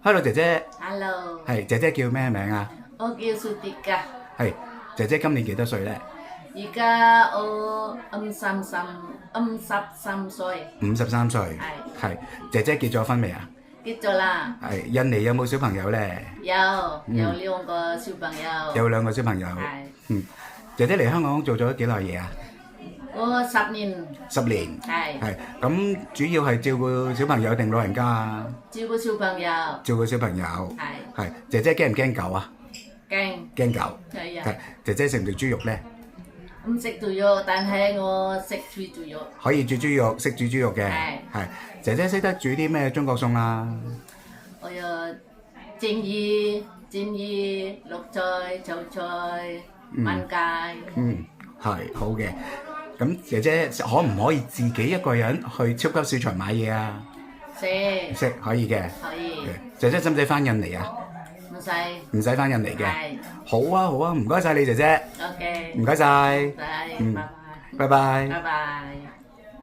Hello 姐姐， Hello，係姐姐叫咩名啊？我叫蘇迪噶，係姐姐今年幾多歲咧？而家我53歲， 53歲。係係姐姐結咗婚未啊？結咗啦，係印尼有冇小朋友咧？有2個小朋友，有2個小朋友。係姐姐嚟香港做咗幾耐嘢啊我10年， ？10年。係係咁主要係照顧小朋友定老人家啊？照顧小朋友，照顧小朋友。係係姐姐驚唔驚狗啊？驚，驚狗。係啊係，姐姐食唔食豬肉咧？唔食豬肉，但係我識煮豬肉，可以煮豬肉，識煮豬肉嘅。係係姐姐識得煮啲咩中國餸啊？我有蒸魚、綠菜、炒菜、炆雞，係好嘅。咁姐姐可唔可以自己一個人去超級市場買嘢啊？識可以嘅。可以，姐姐使唔使翻印尼啊？唔使，唔使翻印尼嘅。係好啊好啊，唔該晒你姐姐， ，OK，唔該晒，拜嗯拜拜，拜拜。拜拜。